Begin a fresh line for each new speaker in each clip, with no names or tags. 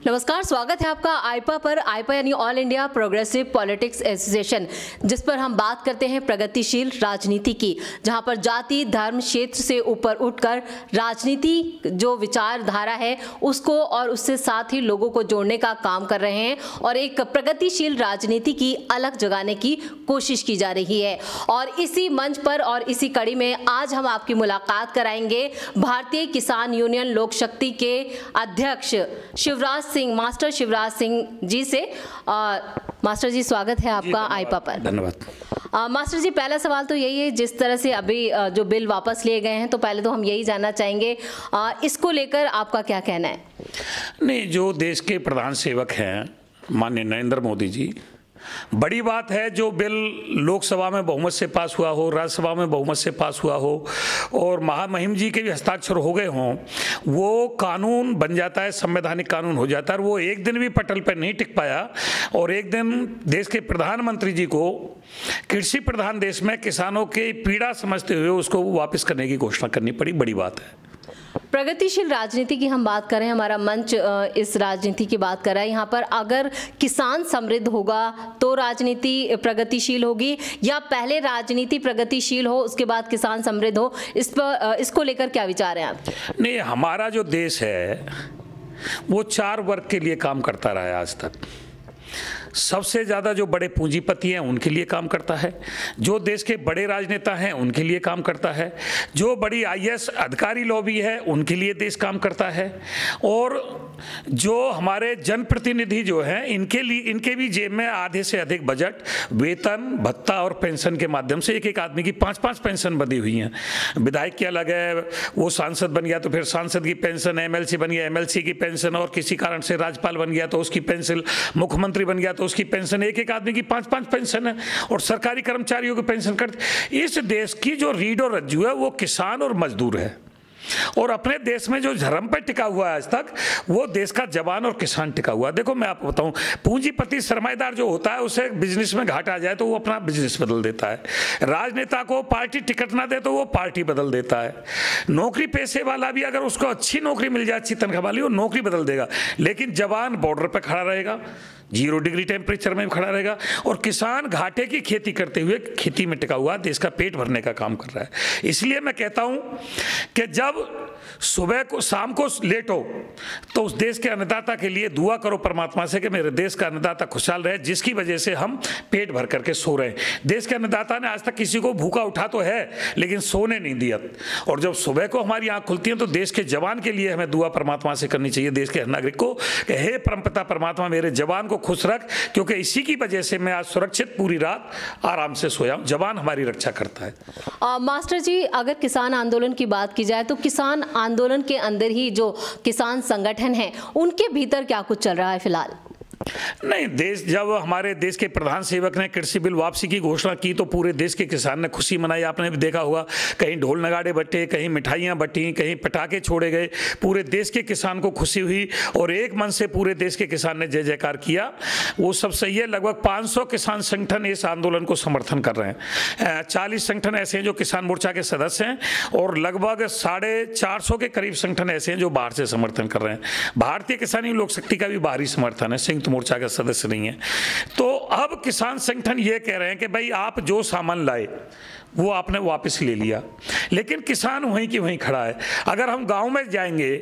नमस्कार, स्वागत है आपका आईपा पर। आईपा यानी all India progressive politics association, जिस पर हम बात करते हैं प्रगतिशील राजनीति की, जहां पर जाति धर्म क्षेत्र से ऊपर उठकर राजनीति जो विचारधारा है उसको और उससे साथ ही लोगों को जोड़ने का काम कर रहे हैं और एक प्रगतिशील राजनीति की अलग जगाने की कोशिश की जा रही है। और इसी मंच पर और इसी कड़ी में आज हम आपकी मुलाकात कराएंगे भारतीय किसान यूनियन लोक शक्ति के अध्यक्ष मास्टर शिवराज सिंह जी से। मास्टर जी, स्वागत है आपका आईपा पर।
धन्यवाद।
मास्टर जी, पहला सवाल तो यही है, जिस तरह से अभी जो बिल वापस लिए गए हैं, तो पहले तो हम यही जानना चाहेंगे इसको लेकर आपका क्या कहना है?
नहीं, जो देश के प्रधान सेवक हैं माननीय नरेंद्र मोदी जी, बड़ी बात है जो बिल लोकसभा में बहुमत से पास हुआ हो, राज्यसभा में बहुमत से पास हुआ हो और महामहिम जी के भी हस्ताक्षर हो गए हों, वो कानून बन जाता है, संवैधानिक कानून हो जाता है। और वो एक दिन भी पटल पर नहीं टिक पाया और एक दिन देश के प्रधानमंत्री जी को कृषि प्रधान देश में किसानों की पीड़ा समझते हुए उसको वापस करने की घोषणा करनी पड़ी। बड़ी बात है।
प्रगतिशील राजनीति की हम बात करें, हमारा मंच इस राजनीति की बात कर रहा है। यहाँ पर अगर किसान समृद्ध होगा तो राजनीति प्रगतिशील होगी, या पहले राजनीति प्रगतिशील हो उसके बाद किसान समृद्ध हो? इसको लेकर क्या विचार हैं आप?
नहीं, हमारा जो देश है वो 4 वर्ग के लिए काम करता रहा है आज तक। सबसे ज़्यादा जो बड़े पूंजीपति हैं उनके लिए काम करता है, जो देश के बड़े राजनेता हैं उनके लिए काम करता है, जो बड़ी आईएएस अधिकारी लॉबी है उनके लिए देश काम करता है, और जो हमारे जनप्रतिनिधि जो हैं इनके लिए, इनके भी जेब में आधे से अधिक बजट वेतन भत्ता और पेंशन के माध्यम से एक आदमी की 5-5 पेंशन बंधी हुई हैं। विधायक की अलग है, वो सांसद बन गया तो फिर सांसद की पेंशन, एमएलसी बन गया एमएलसी की पेंशन, और किसी कारण से राज्यपाल बन गया तो उसकी पेंशन, मुख्यमंत्री बन गया तो उसकी पेंशन, एक आदमी की 5-5 पेंशन है, और सरकारी कर्मचारियों की पेंशन करते। इस देश की जो रीढ़ और रज्जू है वो किसान और मजदूर है, और अपने देश में जो धर्म पर टिका हुआ है आज तक वो देश का जवान और किसान टिका हुआ है। देखो मैं आपको बताऊं, पूंजीपति सरमाएदार जो होता है उसे बिजनेस में घाटा आ जाए तो वो अपना बिजनेस बदल देता है, राजनेता को पार्टी टिकट ना दे तो वो पार्टी बदल देता है, नौकरी पेशे वाला भी अगर उसको अच्छी नौकरी मिल जाए, अच्छी तनख्वाह वाली, वो नौकरी बदल देगा, लेकिन जवान बॉर्डर पर खड़ा रहेगा, 0 डिग्री टेम्परेचर में खड़ा रहेगा, और किसान घाटे की खेती करते हुए खेती में टिका हुआ देश का पेट भरने का काम कर रहा है। इसलिए मैं कहता हूं कि जब सुबह को शाम को लेट हो तो उस देश के अन्नदाता के लिए दुआ करो परमात्मा से कि मेरे देश का अन्नदाता खुशहाल रहे, जिसकी वजह से हम पेट भर करके सो रहे हैं। देश के अन्नदाता ने आज तक किसी को भूखा उठा तो है लेकिन सोने नहीं दिया, और जब सुबह को हमारी आंख खुलती है तो देश के जवान के लिए हमें दुआ परमात्मा से करनी चाहिए, देश के हर नागरिक को, कि हे परमपिता परमात्मा मेरे जवान को खुश रख, क्योंकि इसी की वजह से मैं आज सुरक्षित पूरी रात आराम से सोया हूं। जवान हमारी रक्षा करता है।
मास्टर जी, अगर किसान आंदोलन की बात की जाए तो किसान आंदोलन के अंदर ही जो किसान संगठन हैं उनके भीतर क्या कुछ चल रहा है फिलहाल?
नहीं, देश, जब हमारे देश के प्रधान सेवक ने कृषि बिल वापसी की घोषणा की तो पूरे देश के किसान ने खुशी मनाई। आपने भी देखा होगा, कहीं ढोल नगाड़े बटे, कहीं मिठाइयाँ बटी, कहीं पटाखे छोड़े गए, पूरे देश के किसान को खुशी हुई और एक मन से पूरे देश के किसान ने जय जयकार किया। वो सब सही है। लगभग 500 किसान संगठन इस आंदोलन को समर्थन कर रहे हैं। 40 संगठन ऐसे हैं जो किसान मोर्चा के सदस्य हैं, और लगभग 450 के करीब संगठन ऐसे हैं जो बाहर से समर्थन कर रहे हैं। भारतीय किसान लोक शक्ति का भी बाहरी समर्थन है, संयुक्त मोर्चा का सदस्य नहीं है। तो अब किसान संगठन ये कह रहे हैं कि भाई आप जो सामान लाए वो आपने वापस ले लिया, लेकिन किसान वहीं की वहीं खड़ा है। अगर हम गांव में जाएंगे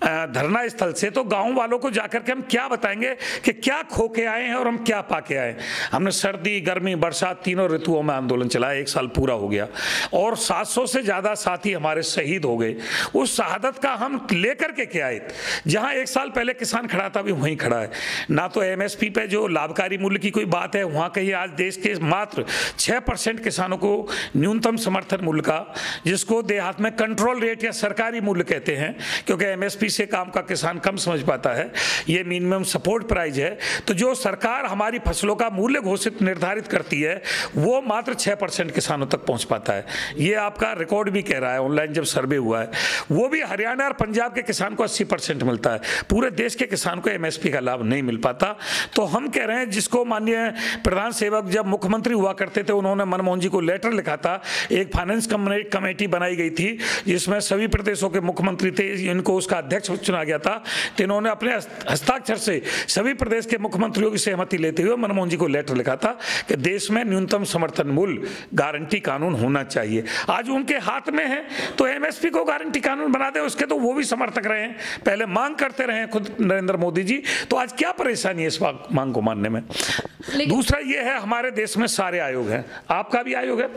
धरना स्थल से तो गांव वालों को जाकर के हम क्या बताएंगे कि क्या खो के आए हैं और हम क्या पा के आए। हमने सर्दी गर्मी बरसात तीनों ऋतुओं में आंदोलन चलाया, 1 साल पूरा हो गया और 700 से ज़्यादा साथी हमारे शहीद हो गए। उस शहादत का हम लेकर के क्या आए, जहाँ 1 साल पहले किसान खड़ा था भी वहीं खड़ा है। ना तो MSP पे जो लाभकारी मूल्य की कोई बात है, वहाँ कहीं आज देश के मात्र 6% किसानों को न्यूनतम समर्थन मूल्य का, जिसको देहात में कंट्रोल रेट या सरकारी मूल्य कहते हैं, क्योंकि MSP से काम का किसान कम समझ पाता है, ये मिनिमम सपोर्ट प्राइस है। तो जो सरकार हमारी फसलों का मूल्य घोषित निर्धारित करती है वो मात्र 6% किसानों तक पहुंच पाता है। ये आपका रिकॉर्ड भी कह रहा है, ऑनलाइन जब सर्वे हुआ है, वो भी हरियाणा और पंजाब के किसान को 80% मिलता है। पूरे देश के किसान को MSP का लाभ नहीं मिल पाता। तो हम कह रहे हैं, जिसको माननीय प्रधान सेवक जब मुख्यमंत्री हुआ करते थे उन्होंने मनमोहन जी को लेटर लिखा था। एक फाइनेंस कमेटी बनाई गई थी जिसमें सभी प्रदेशों के मुख्यमंत्री थे, इनको उसका अध्यक्ष चुना गया था। तो इन्होंने अपने हस्ताक्षर से सभी प्रदेश के मुख्यमंत्रियों की सहमति लेते हुए मनमोहन जी को लेटर लिखा था कि देश में न्यूनतम समर्थन मूल्य गारंटी कानून होना चाहिए। आज उनके हाथ में है तो एमएसपी को गारंटी कानून बना दे, उसके तो वो भी समर्थक रहे हैं, पहले मांग करते रहे हैं खुद नरेंद्र मोदी जी। तो आज क्या परेशानी है इस मांग को मानने में। दूसरा ये है, हमारे देश में सारे आयोग हैं, आपका भी आयोग है,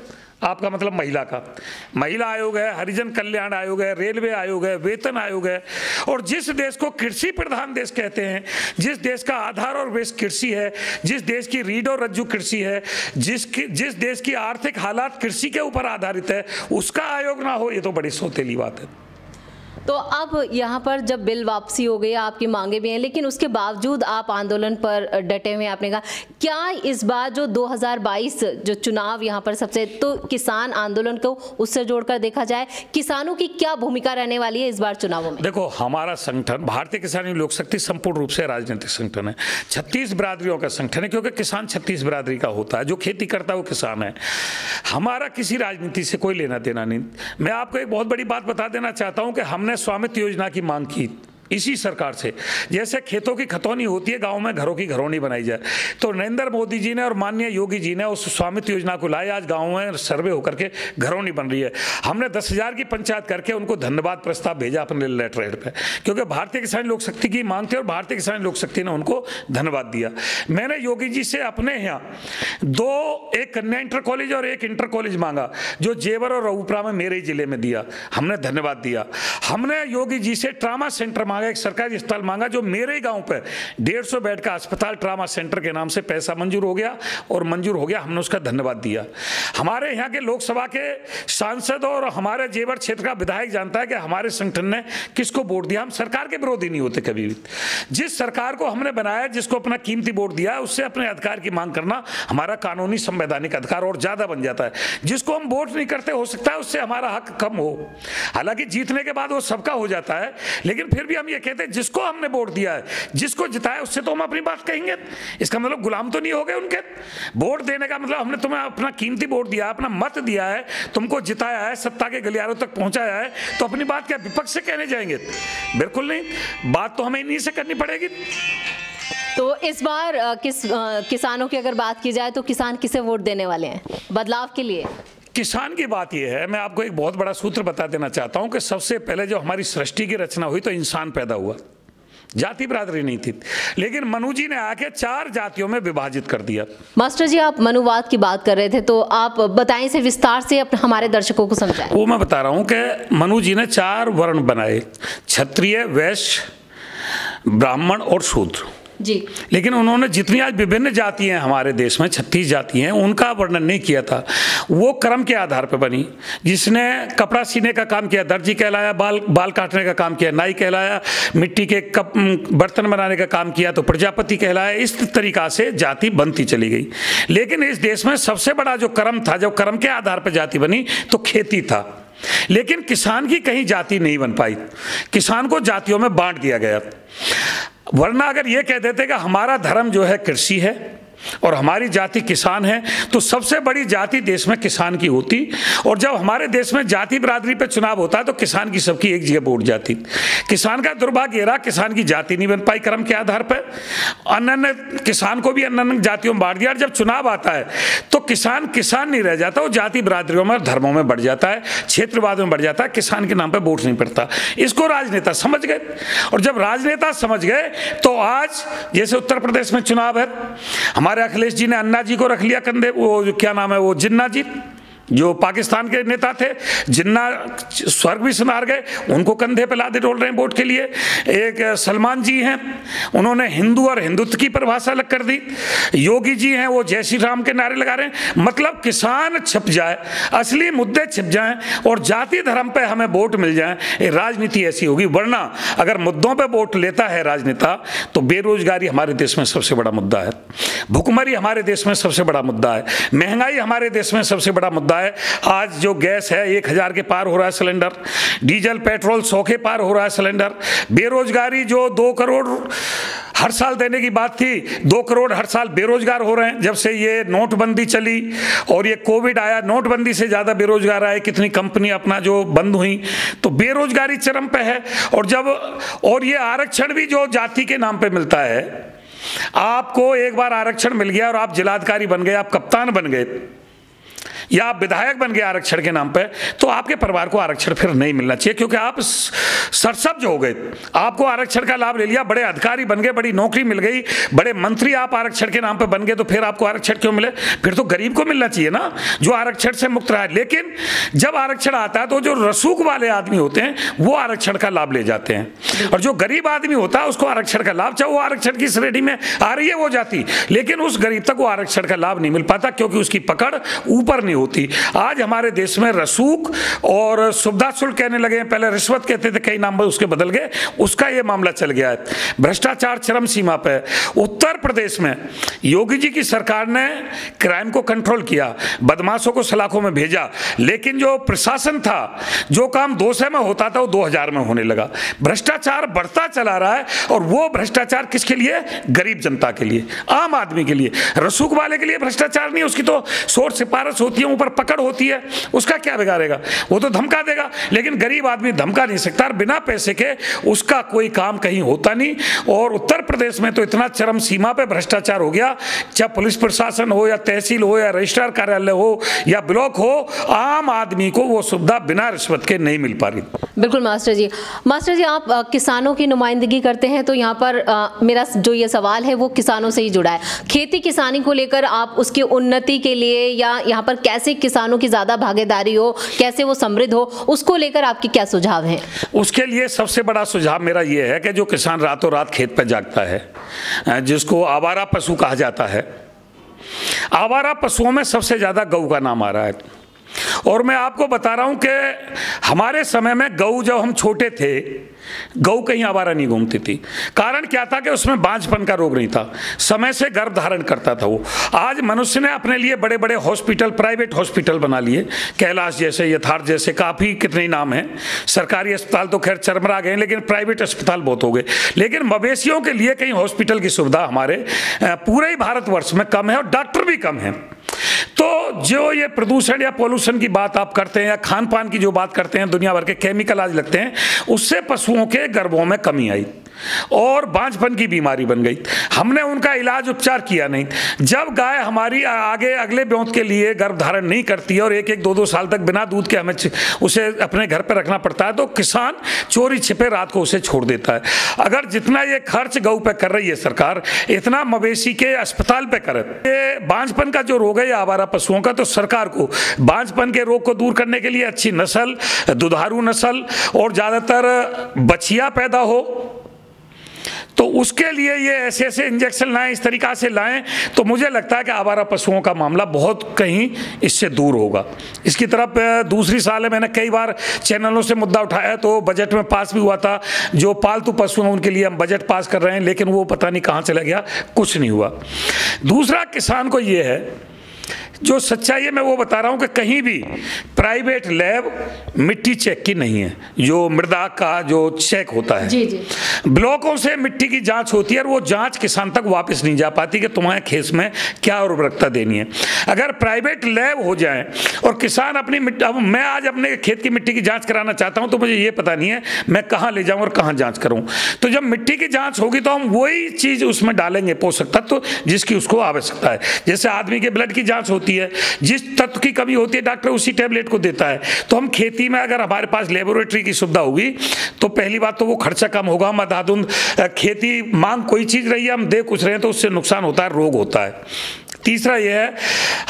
आपका मतलब महिला का, महिला आयोग है, हरिजन कल्याण आयोग है, रेलवे आयोग है, वेतन आयोग है। और जिस देश को कृषि प्रधान देश कहते हैं, जिस देश का आधार और बेस कृषि है, जिस देश की रीढ़ और रज्जु कृषि है, जिस देश की आर्थिक हालात कृषि के ऊपर आधारित है, उसका आयोग ना हो, ये तो बड़ी सौतेली बात है।
तो अब यहाँ पर जब बिल वापसी हो गई, आपकी मांगे भी हैं, लेकिन उसके बावजूद आप आंदोलन पर डटे हुए हैं। आपने कहा क्या इस बार जो 2022 जो चुनाव यहाँ पर सबसे, तो किसान आंदोलन को उससे जोड़कर देखा जाए, किसानों की क्या भूमिका रहने वाली है इस बार चुनावों में?
देखो, हमारा संगठन भारतीय किसान लोक शक्ति संपूर्ण रूप से राजनीतिक संगठन है, 36 बिरादरियों का संगठन है, क्योंकि किसान 36 बिरादरी का होता है, जो खेती करता है वो किसान है। हमारा किसी राजनीति से कोई लेना देना नहीं। मैं आपको एक बहुत बड़ी बात बता देना चाहता हूं कि हमने स्वामित्व योजना की मांग की इसी सरकार से। जैसे खेतों की खतौनी होती है, गांव में घरों की घरौनी बनाई जाए, तो नरेंद्र मोदी जी ने और माननीय योगी जी ने उस स्वामित्व योजना को लाए। आज गांव में सर्वे होकर के घरौनी बन रही है। हमने 10,000 की पंचायत करके उनको धन्यवाद प्रस्ताव भेजा अपने लेटर हेड पे, क्योंकि भारतीय किसान लोक शक्ति की मांग थी और भारतीय किसान लोक शक्ति ने उनको धन्यवाद दिया। मैंने योगी जी से अपने यहाँ एक कन्या इंटर कॉलेज और एक इंटर कॉलेज मांगा, जो जेवर और रघुपुरा में मेरे जिले में दिया, हमने धन्यवाद दिया। हमने योगी जी से ट्रामा सेंटर मांगा, एक सरकारी अस्पताल मांगा, जो मेरे गांव पर 150 बेड का अस्पताल ट्रामा सेंटर के नाम से पैसा मंजूर हो गया और मंजूर हो गया, हमने उसका धन्यवाद दिया। हमारे यहाँ के लोकसभा के सांसद और हमारे जेवर क्षेत्र का विधायक जानता है कि हमारे संगठन ने किसको वोट दिया। हम सरकार के विरोधी नहीं होते कभी भी। जिस सरकार को हमने बनाया, जिसको अपना कीमती वोट दिया, उससे अपने अधिकार की मांग करना हमारा कानूनी संवैधानिक अधिकार और ज्यादा बन जाता है। जिसको हम वोट नहीं करते, हो सकता है उससे हमारा हक कम हो, हालांकि जीतने के बाद वो सबका हो जाता है, लेकिन फिर भी हम ये कहते हैं जिसको हमने वोट दिया है, जिसको जिताया, उससे तो हम अपनी बात कहेंगे। इसका मतलब गुलाम तो नहीं हो गए उनके। वोट देने का मतलब हमने तुम्हें अपना कीमती वोट दिया, अपना मत दिया है, तुमको जिताया है, सत्ता के गलियारों तक पहुंचाया है, तो अपनी बात क्या विपक्ष से कहने जाएंगे? बिल्कुल नहीं, बात तो हमें इन्हीं से करनी पड़ेगी।
तो इस बार किसानों की अगर बात की जाए तो किसान किसे वोट देने वाले हैं बदलाव के लिए?
किसान की बात यह है, मैं आपको एक बहुत बड़ा सूत्र बता देना चाहता हूं कि सबसे पहले जो हमारी सृष्टि की रचना हुई तो इंसान पैदा हुआ, जाति बिरादरी नहीं थी, लेकिन मनु जी ने आके 4 जातियों में विभाजित कर दिया।
मास्टर जी, आप मनुवाद की बात कर रहे थे, तो आप बताएं इसे विस्तार से हमारे दर्शकों को समझाएं।
वो मैं बता रहा हूं कि मनु जी ने 4 वर्ण बनाए, क्षत्रिय, वैश्य, ब्राह्मण और शूद्र
जी।
लेकिन उन्होंने जितनी आज विभिन्न जातियां हैं हमारे देश में, 36 जातियां हैं, उनका वर्णन नहीं किया था। वो क्रम के आधार पर बनी। जिसने कपड़ा सीने का काम किया दर्जी कहलाया, बाल काटने का काम किया नाई कहलाया, मिट्टी के बर्तन बनाने का काम किया तो प्रजापति कहलाया। इस तरीका से जाति बनती चली गई। लेकिन इस देश में सबसे बड़ा जो क्रम था, जब क्रम के आधार पर जाति बनी तो खेती था। लेकिन किसान की कहीं जाति नहीं बन पाई, किसान को जातियों में बांट दिया गया। वरना अगर ये कह देते कि हमारा धर्म जो है कृषि है और हमारी जाति किसान है, तो सबसे बड़ी जाति देश में किसान की होती। और जब हमारे देश में जाति बिरादरी पे चुनाव होता है तो किसान की सबकी एक जगह वोट जाती। किसान का दुर्भाग्य रहा, किसान की जाति नहीं बन पाई क्रम के आधार पर। अन्य किसान को भी अन्य जातियों में बांट दिया। और जब चुनाव आता है तो किसान किसान नहीं रह जाता, वो जाति बिरादरियों में, धर्मों में बढ़ जाता है, क्षेत्रवाद में बढ़ जाता है, किसान के नाम पर वोट नहीं पड़ता। इसको राजनेता समझ गए। और जब राजनेता समझ गए तो आज जैसे उत्तर प्रदेश में चुनाव है, हमारे अखिलेश जी ने अन्ना जी को रख लिया कंधे, वो क्या नाम है, वो जिन्ना जी, जो पाकिस्तान के नेता थे, जिन्ना स्वर्ग भी सुनार गए, उनको कंधे पे लादे डोल रहे हैं वोट के लिए। एक सलमान जी हैं, उन्होंने हिंदू और हिंदुत्व की परिभाषा अलग कर दी। योगी जी हैं, वो जय श्री राम के नारे लगा रहे हैं। मतलब किसान छिप जाए, असली मुद्दे छिप जाएं और जाति धर्म पे हमें वोट मिल जाए, राजनीति ऐसी होगी। वरना अगर मुद्दों पे वोट लेता है राजनेता तो बेरोजगारी हमारे देश में सबसे बड़ा मुद्दा है, भुखमरी हमारे देश में सबसे बड़ा मुद्दा है, महंगाई हमारे देश में सबसे बड़ा मुद्दा है। आज जो गैस है 1000 के पार हो रहा है सिलेंडर, डीजल पेट्रोल 100 के पार हो रहा है सिलेंडर, बेरोजगारी जो 2 करोड़ हर साल देने की बात थी, 2 करोड़ हर साल बेरोजगार हो रहे हैं जब से ये नोटबंदी चली और ये कोविड आया। नोटबंदी से ज़्यादा बेरोजगार आए, कितनी कंपनी अपना जो बंद हुई, तो बेरोजगारी चरम पे है। और ये आरक्षण भी जो जाति के नाम पे मिलता है, आपको एक बार आरक्षण मिल गया और आप जिलाधिकारी बन गए, आप कप्तान बन गए या आप विधायक बन गए आरक्षण के नाम पे, तो आपके परिवार को आरक्षण फिर नहीं मिलना चाहिए, क्योंकि आप सरसब्ज हो गए। आपको आरक्षण का लाभ ले लिया, बड़े अधिकारी बन गए, बड़ी नौकरी मिल गई, बड़े मंत्री आप आरक्षण के नाम पे बन गए, तो फिर आपको आरक्षण क्यों मिले? फिर तो गरीब को मिलना चाहिए ना, जो आरक्षण से मुक्त रहा है। लेकिन जब आरक्षण आता है तो जो रसूख वाले आदमी होते हैं वो आरक्षण का लाभ ले जाते हैं, और जो गरीब आदमी होता है उसको आरक्षण का लाभ, चाहे वो आरक्षण की श्रेणी में आ रही है वो जाति, लेकिन उस गरीब तक वो आरक्षण का लाभ नहीं मिल पाता, क्योंकि उसकी पकड़ ऊपर नहीं होती। आज हमारे देश में रसूख और सुविधा शुल्क कहने लगे हैं, पहले रिश्वत कहते थे, कई नाम उसके बदल गए, उसका ये मामला चल गया है। भ्रष्टाचार चरम सीमा पे। उत्तर प्रदेश में योगी जी की सरकार ने क्राइम को कंट्रोल किया, बदमाशों को सलाखों में भेजा, लेकिन जो प्रशासन था, जो काम 200 में होता था वो 2000 में होने लगा। भ्रष्टाचार बढ़ता चला रहा है, और वो भ्रष्टाचार किसके लिए? गरीब जनता के लिए, आम आदमी के लिए। रसूख वाले के लिए भ्रष्टाचार नहीं, उसकी तो सोच सिफारिश होती है, ऊपर पकड़ होती है, उसका क्या बिगाड़ेगा? वो तो धमका देगा, लेकिन गरीब आदमी धमका नहीं सकता, और बिना पैसे के उसका कोई काम कहीं होता नहीं। और उत्तर प्रदेश में तो इतना चरम सीमा पे भ्रष्टाचार हो गया, चाहे पुलिस प्रशासन हो या तहसील हो या रजिस्ट्रार कार्यालय हो या ब्लॉक हो, आम आदमी को वो सुविधा बिना रिश्वत के नहीं मिल पा रही।
बिल्कुल मास्टर जी, आप किसानों की नुमाइंदगी करते हैं, तो यहाँ पर मेरा जो ये सवाल है वो किसानों से ही जुड़ा है। खेती किसानी को लेकर आप उसकी उन्नति के लिए, या यहाँ पर कैसे किसानों की ज़्यादा भागीदारी हो, कैसे वो समृद्ध हो, उसको लेकर आपके क्या सुझाव हैं?
उसके लिए सबसे बड़ा सुझाव मेरा ये है कि जो किसान रातों रात खेत पर जागता है, जिसको आवारा पशु कहा जाता है, आवारा पशुओं में सबसे ज़्यादा गऊ का नाम आ रहा है। और मैं आपको बता रहा हूं कि हमारे समय में गऊ, जब हम छोटे थे, गऊ कहीं आवारा नहीं घूमती थी। कारण क्या था कि उसमें बांझपन का रोग नहीं था, समय से गर्भ धारण करता था वो। आज मनुष्य ने अपने लिए बड़े बड़े हॉस्पिटल, प्राइवेट हॉस्पिटल बना लिए, कैलाश जैसे, यथार्थ जैसे, काफ़ी कितने नाम हैं। सरकारी अस्पताल तो खैर चरमरा गए, लेकिन प्राइवेट अस्पताल बहुत हो गए। लेकिन मवेशियों के लिए कहीं हॉस्पिटल की सुविधा हमारे पूरे ही भारतवर्ष में कम है, और डॉक्टर भी कम हैं। तो जो ये प्रदूषण या पोल्यूशन की बात आप करते हैं, या खान पान की जो बात करते हैं, दुनिया भर के केमिकल आज लगते हैं, उससे पशुओं के गर्भों में कमी आई और बांझपन की बीमारी बन गई। हमने उनका इलाज उपचार किया नहीं। जब गाय हमारी आगे अगले ब्योंत के लिए गर्भ धारण नहीं करती है और 1-1, 2-2 साल तक बिना दूध के हमें उसे अपने घर पर रखना पड़ता है, तो किसान चोरी छिपे रात को उसे छोड़ देता है। अगर जितना ये खर्च गऊ पे कर रही है सरकार, इतना मवेशी के अस्पताल पे करे। ये बांझपन का जो रोग है आवारा पशुओं का, तो सरकार को बांझपन के रोग को दूर करने के लिए अच्छी नस्ल, दुधारू नस्ल और ज़्यादातर बछिया पैदा हो, तो उसके लिए ये ऐसे ऐसे इंजेक्शन लाएं, इस तरीक़ा से लाएं, तो मुझे लगता है कि आवारा पशुओं का मामला बहुत कहीं इससे दूर होगा। इसकी तरफ दूसरी साल है, मैंने कई बार चैनलों से मुद्दा उठाया, तो बजट में पास भी हुआ था। जो पालतू पशु हैं उनके लिए हम बजट पास कर रहे हैं, लेकिन वो पता नहीं कहाँ चला गया, कुछ नहीं हुआ। दूसरा, किसान को ये है, जो सच्चाई है मैं वो बता रहा हूं कि कहीं भी प्राइवेट लैब मिट्टी चेक की नहीं है, जो मृदा का जो चेक होता है।
जी जी।
ब्लॉकों से मिट्टी की जांच होती है और वो जांच किसान तक वापस नहीं जा पाती कि तुम्हारे खेत में क्या उर्वरकता देनी है। अगर प्राइवेट लैब हो जाए और किसान अपनी मिट्टी, अब मैं आज अपने खेत की मिट्टी की जाँच कराना चाहता हूँ, तो मुझे ये पता नहीं है मैं कहाँ ले जाऊँ और कहाँ जाँच करूँ। तो जब मिट्टी की जाँच होगी तो हम वही चीज़ उसमें डालेंगे, पोषक तत्व जिसकी उसको आवश्यकता है। जैसे आदमी के ब्लड की जाँच होती है, जिस तत्व की कमी होती है डॉक्टर उसी टैबलेट को देता है। तो हम खेती में अगर हमारे पास लेबोरेटरी की सुविधा होगी, तो पहली बात तो वो खर्चा कम होगा। हम अंधाधुंध खेती, मांग कोई चीज़ रही है, हम दे कुछ रहे हैं, तो उससे नुकसान होता है, रोग होता है। तीसरा ये है,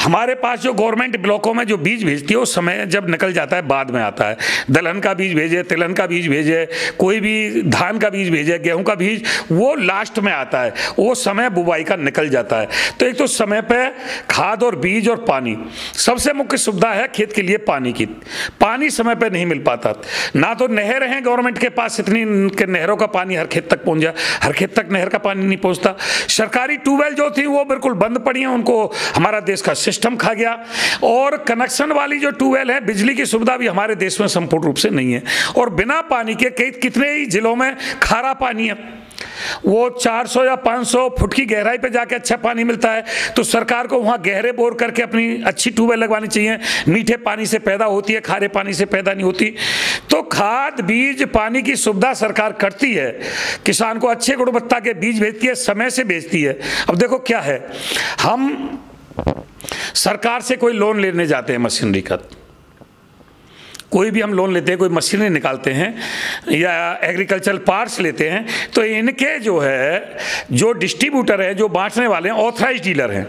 हमारे पास जो गवर्नमेंट ब्लॉकों में जो बीज भेजती है वो समय जब निकल जाता है बाद में आता है। दलहन का बीज भेजे, तिलहन का बीज भेजे, कोई भी धान का बीज भेजे, गेहूं का बीज, वो लास्ट में आता है, वो समय बुवाई का निकल जाता है। तो एक तो समय पे खाद और बीज और पानी, सबसे मुख्य सुविधा है खेत के लिए पानी की। पानी समय पे नहीं मिल पाता, ना तो नहर हैं गवर्नमेंट के पास इतनी कि नहरों का पानी हर खेत तक पहुँच जाए, हर खेत तक नहर का पानी नहीं पहुँचता। सरकारी ट्यूबवेल जो थी वो बिल्कुल बंद पड़ी हैं, को हमारा देश का सिस्टम खा गया। और कनेक्शन वाली जो ट्यूबवेल है, बिजली की सुविधा भी हमारे देश में संपूर्ण रूप से नहीं है। और बिना पानी के कितने ही जिलों में खारा पानी है। वो 400 या 500 फुट की गहराई पे जाके अच्छा पानी मिलता है, तो सरकार को वहाँ गहरे बोर करके अपनी अच्छी ट्यूबवेल लगवानी चाहिए। मीठे पानी से पैदा होती है, खारे पानी से पैदा नहीं होती। तो खाद, बीज, पानी की सुविधा सरकार करती है, किसान को अच्छे गुणवत्ता के बीज भेजती है, समय से भेजती है। अब देखो क्या है, हम सरकार से कोई लोन लेने जाते हैं मशीनरी का, कोई भी हम लोन लेते हैं, कोई मशीनें निकालते हैं या एग्रीकल्चरल पार्ट्स लेते हैं, तो इनके जो डिस्ट्रीब्यूटर है, जो बांटने वाले हैं, ऑथराइज डीलर हैं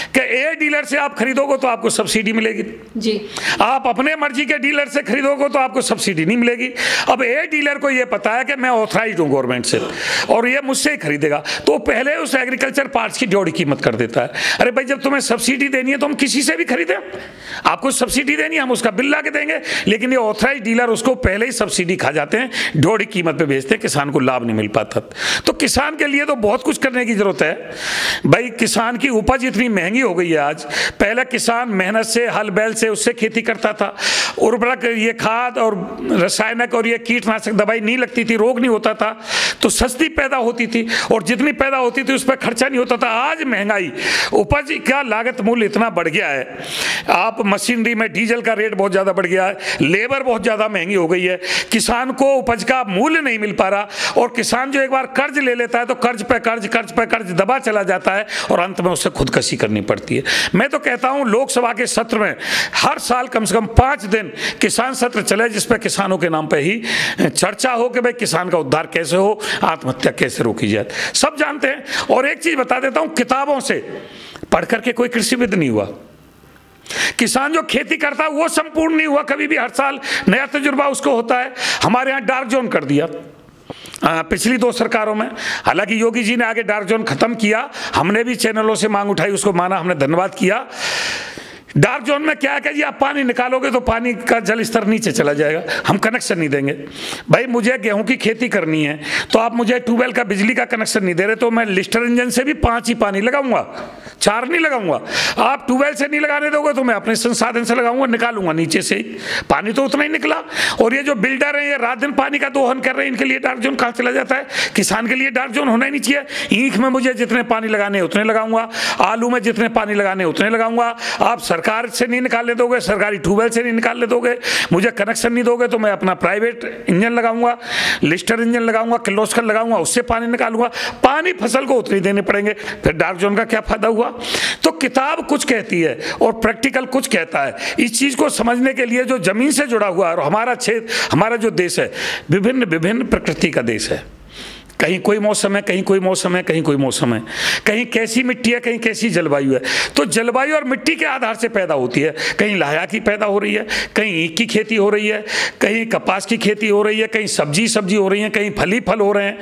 कि ए डीलर से आप खरीदोगे तो आपको सब्सिडी मिलेगी
जी,
आप अपने मर्जी के डीलर से खरीदोगे तो आपको सब्सिडी नहीं मिलेगी। अब ए डीलर को ये पता है कि मैं ऑथराइज हूँ गवर्नमेंट से और ये मुझसे ही खरीदेगा, तो पहले उस एग्रीकल्चर पार्ट्स की जोड़ी कीमत कर देता है। अरे भाई, जब तुम्हें सब्सिडी देनी है तो हम किसी से भी खरीदें, आपको सब्सिडी देनी है, हम उसका बिल ला के देंगे। लेकिन ये ऑथराइज डीलर उसको पहले ही सब्सिडी खा जाते हैं, जोड़ी कीमत पे बेचते हैं, किसान को लाभ नहीं मिल पाता। तो किसान के लिए तो बहुत कुछ करने की जरूरत है भाई। किसान की उपज इतनी महंगी हो गई है आज। पहले किसान मेहनत से, हल बैल से उससे खेती करता था, उर्वरक, ये खाद और रासायनिक और ये कीटनाशक दवाई नहीं लगती थी, रोग नहीं होता था, तो सस्ती पैदा होती थी और जितनी पैदा होती थी उस पर खर्चा नहीं होता था। आज महंगाई, उपज का लागत मूल्य इतना बढ़ गया है, आप मशीनरी में डीजल का रेट बहुत ज़्यादा बढ़ गया है, लेबर बहुत ज़्यादा महंगी हो गई है, किसान को उपज का मूल्य नहीं मिल पा रहा, और किसान जो एक बार कर्ज ले लेता है तो कर्ज पे कर्ज दबा चला जाता है और अंत में उससे खुदकशी करनी पड़ती है। मैं तो कहता हूं लोकसभा के सत्र में हर साल कम से कम 5 दिन किसान सत्र चले, जिस पर किसानों के नाम पे ही चर्चा हो कि भाई किसान का उद्धार कैसे हो, आत्महत्या कैसे रोकी जाए। सब जानते हैं। और एक चीज बता देता हूं, किताबों से पढ़ करके कोई कृषिविद नहीं हुआ। किसान जो खेती करता है वो संपूर्ण नहीं हुआ कभी भी, हर साल नया तजुर्बा उसको होता है। हमारे यहाँ डार्क जोन कर दिया पिछली 2 सरकारों में, हालांकि योगी जी ने आगे डार्क जोन खत्म किया, हमने भी चैनलों से मांग उठाई, उसको माना, हमने धन्यवाद किया। डार्क जोन में क्या है कि जी आप पानी निकालोगे तो पानी का जल स्तर नीचे चला जाएगा, हम कनेक्शन नहीं देंगे। भाई मुझे गेहूं की खेती करनी है तो आप मुझे ट्यूबवेल का बिजली का कनेक्शन नहीं दे रहे, तो मैं लिस्टर इंजन से भी 5 ही पानी लगाऊंगा, 4 नहीं लगाऊंगा। आप ट्यूबवेल से नहीं लगाने दोगे तो मैं अपने संसाधन से लगाऊंगा, निकालूंगा नीचे से, पानी तो उतना ही निकला। और ये जो बिल्डर है ये रात दिन पानी का दोहन कर रहे हैं, इनके लिए डार्क जोन कहाँ चला जाता है? किसान के लिए डार्क जोन होना ही नहीं चाहिए। ईख में मुझे जितने पानी लगाने उतने लगाऊंगा, आलू में जितने पानी लगाने उतने लगाऊंगा। आप सरकार से नहीं निकालने दोगे, सरकारी ट्यूबवेल से नहीं निकालने दोगे, मुझे कनेक्शन नहीं दोगे तो मैं अपना प्राइवेट इंजन लगाऊंगा, लिस्टर इंजन लगाऊंगा, किर्लोस्कर लगाऊंगा, उससे पानी निकालूंगा। पानी फसल को उतने देने पड़ेंगे, फिर डार्क जोन का क्या फायदा हुआ? तो किताब कुछ कहती है और प्रैक्टिकल कुछ कहता है। इस चीज को समझने के लिए जो जमीन से जुड़ा हुआ है, और हमारा क्षेत्र, हमारा जो देश है विभिन्न विभिन्न प्रकृति का देश है, कहीं कोई मौसम है, कहीं कोई मौसम है, कहीं कोई मौसम है, कहीं कैसी मिट्टी है, कहीं कैसी जलवायु है। तो जलवायु और मिट्टी के आधार से पैदा होती है। कहीं लाया की पैदा हो रही है, कहीं ईख की खेती हो रही है, कहीं कपास की खेती हो रही है, कहीं सब्जी हो रही है, कहीं फली फल हो रहे हैं।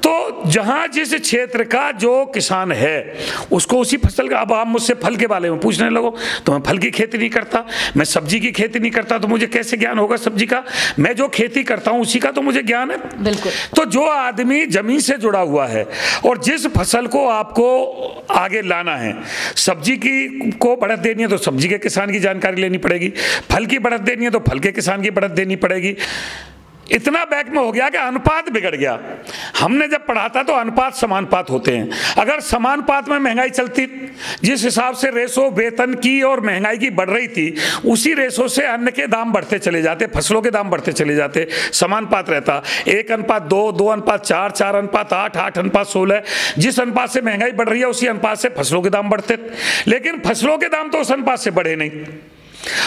तो जहाँ जिस क्षेत्र का जो किसान है उसको उसी फसल का, अब आप मुझसे फल के बारे में पूछने लगो तो मैं फल की खेती नहीं करता, मैं सब्जी की खेती नहीं करता, तो मुझे कैसे ज्ञान होगा सब्जी का? मैं जो खेती करता हूँ उसी का तो मुझे ज्ञान है।
बिल्कुल।
तो जो आदमी जमीन से जुड़ा हुआ है और जिस फसल को आपको आगे लाना है, सब्जी की को बढ़त देनी है तो सब्जी के किसान की जानकारी लेनी पड़ेगी, फल की बढ़त देनी है तो फल के किसान की बढ़त देनी पड़ेगी। इतना बैक में हो गया कि अनुपात बिगड़ गया। हमने जब पढ़ा था तो अनुपात समानुपात होते हैं। अगर समानुपात में महंगाई चलती, जिस हिसाब से रेशो वेतन की और महंगाई की बढ़ रही थी, उसी रेशो से अन्न के दाम बढ़ते चले जाते, फसलों के दाम बढ़ते चले जाते, समानुपात रहता। 1:2, 2:4, 4:8, 8:16। जिस अनुपात से महंगाई बढ़ रही है उसी अनुपात से फसलों के दाम बढ़ते, लेकिन फसलों के दाम तो उस अनुपात से बढ़े नहीं।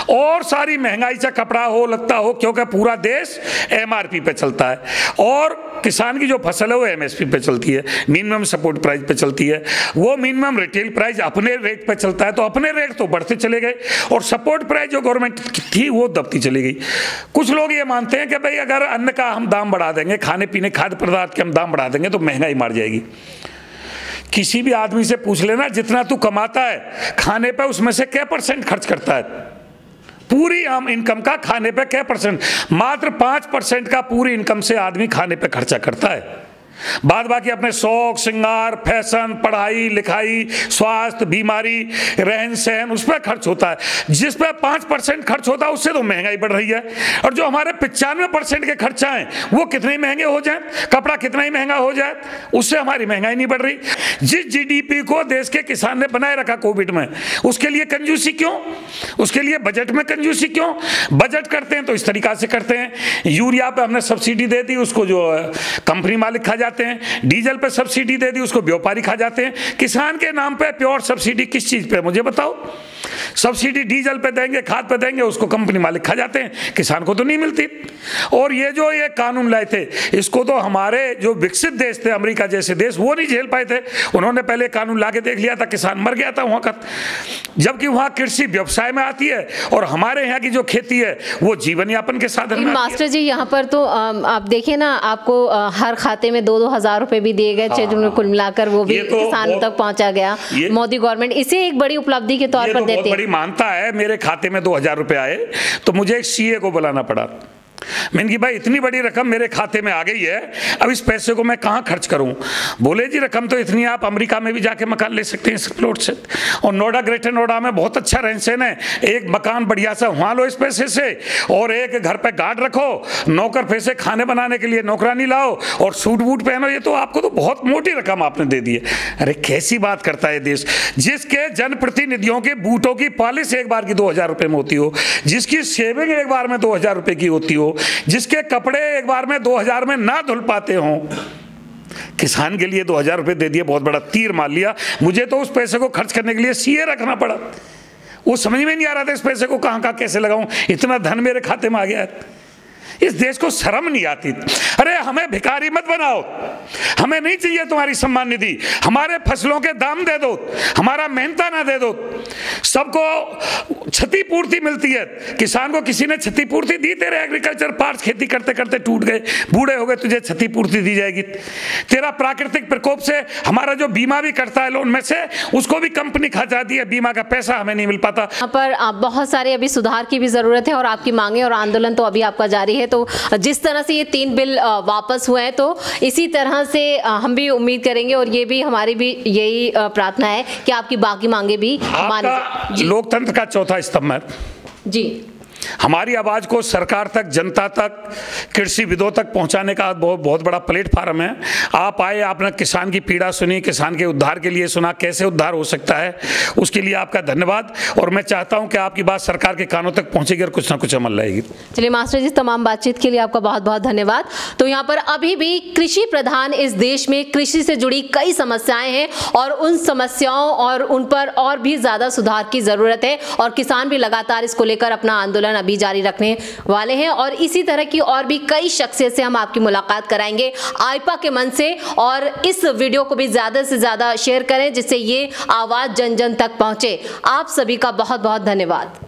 और सारी महंगाई, चाहे कपड़ा हो, लगता हो, क्योंकि पूरा देश एमआरपी पे चलता है और किसान की जो फसल है वो एमएसपी पे चलती है, मिनिमम सपोर्ट प्राइस पे चलती है। वो मिनिमम रिटेल प्राइस अपने रेट पे चलता है, तो अपने रेट तो बढ़ते चले गए और सपोर्ट प्राइस जो गवर्नमेंट थी वो दबती चली गई। कुछ लोग ये मानते हैं कि भाई अगर अन्न का हम दाम बढ़ा देंगे, खाने पीने खाद्य पदार्थ के हम दाम बढ़ा देंगे तो महंगाई मार जाएगी। किसी भी आदमी से पूछ लेना जितना तू कमाता है खाने पे, उसमें से क्या % खर्च करता है? पूरी आम इनकम का खाने पे क्या %? मात्र 5% का पूरी इनकम से आदमी खाने पे खर्चा करता है। बाद बाकी अपने शौक श्रृंगार, फैशन, पढ़ाई लिखाई, स्वास्थ्य, बीमारी, रहन सहन, उस पर खर्च होता है। जिस पर 5% खर्च होता है उससे तो महंगाई बढ़ रही है। और जो हमारे 95% के खर्चा हैं वो कितने महंगे हो जाए, कपड़ा कितना ही महंगा हो जाए, उससे हमारी महंगाई नहीं बढ़ रही। जिस जीडीपी को देश के किसान ने बनाए रखा कोविड में, उसके लिए कंजूसी क्यों? उसके लिए बजट में कंजूसी क्यों? बजट करते हैं तो इस तरीका से करते हैं, यूरिया पे हमने सब्सिडी दे दी, उसको जो कंपनी मालिक खा जाते हैं। डीजल पे सब्सिडी दे दी, उसको व्यापारी खा जाते हैं। किसान के नाम पे प्योर सब्सिडी किस चीज पे, मुझे बताओ? सब्सिडी डीजल पे देंगे, खाद पे देंगे, उसको कंपनी मालिक खा जाते हैं, किसान को तो नहीं मिलती। और ये जो ये कानून लाए थे, इसको तो हमारे जो विकसित देश थे, अमेरिका जैसे देश, वो नहीं झेल पाए थे। उन्होंने पहले कानून ला के देख लिया था, किसान मर गया था वहां का। जबकि वहां कृषि व्यवसाय में आती है और हमारे यहाँ की जो खेती है वो जीवन यापन के साधन में।
मास्टर जी, यहाँ पर तो आप देखिए ना, आपको हर खाते में 2-2 हज़ार रुपए भी दिए गए, कुल मिलाकर वो भी तो किसानों तक पहुंचा गया। मोदी गवर्नमेंट इसे एक बड़ी उपलब्धि के तौर पर देते हैं।
बहुत बड़ी मानता है। मेरे खाते में 2000 रुपए आए तो मुझे एक सीए को बुलाना पड़ा। मैंने कि भाई इतनी बड़ी रकम मेरे खाते में आ गई है, अब इस पैसे को मैं कहाँ खर्च करूं? बोले जी रकम तो इतनी, आप अमेरिका में भी जाके मकान ले सकते हैं इस प्लॉट से। और नोएडा, ग्रेटर नोएडा में बहुत अच्छा रहन सहन है, एक मकान बढ़िया सा वहाँ लो इस पैसे से, और एक घर पे गार्ड रखो, नौकर पैसे खाने बनाने के लिए नौकरानी लाओ, और सूट बूट पहनो। ये तो आपको तो बहुत मोटी रकम आपने दे दी है। अरे कैसी बात करता है देश, जिसके जनप्रतिनिधियों के बूटों की पॉलिश एक बार की 2000 रुपये में होती हो, जिसकी सेविंग एक बार में 2000 रुपये की होती हो, जिसके कपड़े एक बार में 2000 में ना धुल पाते हो, किसान के लिए 2000 रुपये दे दिए, बहुत बड़ा तीर मार लिया। मुझे तो उस पैसे को खर्च करने के लिए सीए रखना पड़ा। वो समझ में नहीं आ रहा था इस पैसे को कहाँ कैसे लगाऊं, इतना धन मेरे खाते में आ गया है। इस देश को शर्म नहीं आती। अरे हमें भिखारी मत बनाओ, हमें नहीं चाहिए तुम्हारी सम्मान निधि, हमारे फसलों के दाम दे दो, हमारा मेहनता ना दे दो। सबको क्षतिपूर्ति मिलती है, किसान को किसी ने क्षतिपूर्ति दी? तेरे एग्रीकल्चर पार्ट्स खेती करते करते टूट गए, बूढ़े हो गए, तुझे क्षतिपूर्ति दी जाएगी? तेरा प्राकृतिक प्रकोप से हमारा जो बीमा भी करता है लोन में से, उसको भी कंपनी खा जाती है, बीमा का पैसा हमें नहीं मिल पाता।
यहाँ पर बहुत सारे अभी सुधार की भी जरूरत है और आपकी मांगे और आंदोलन तो अभी आपका जारी है। तो जिस तरह से ये 3 बिल वापस हुए हैं, तो इसी तरह से हम भी उम्मीद करेंगे और ये भी हमारी भी यही प्रार्थना है कि आपकी बाकी मांगे भी
माने। लोकतंत्र का चौथा स्तंभ है
जी,
हमारी आवाज को सरकार तक, जनता तक, कृषिविदों तक पहुंचाने का बहुत बड़ा प्लेटफार्म है। आप आए, आपने किसान की पीड़ा सुनी, किसान के उद्धार के लिए सुना, कैसे उद्धार हो सकता है, उसके लिए आपका धन्यवाद। और मैं चाहता हूं कि आपकी बात सरकार के कानों तक पहुंचेगी और कुछ ना कुछ अमल लाएगी।
चलिए मास्टर जी, तमाम बातचीत के लिए आपका बहुत बहुत धन्यवाद। तो यहाँ पर अभी भी कृषि प्रधान इस देश में कृषि से जुड़ी कई समस्याएं हैं और उन समस्याओं और उन पर और भी ज्यादा सुधार की जरूरत है, और किसान भी लगातार इसको लेकर अपना आंदोलन अभी जारी रखने वाले हैं। और इसी तरह की और भी कई शख्सियत से हम आपकी मुलाकात कराएंगे आईपा के मंच से। और इस वीडियो को भी ज्यादा से ज्यादा शेयर करें जिससे ये आवाज जन जन तक पहुंचे। आप सभी का बहुत बहुत धन्यवाद।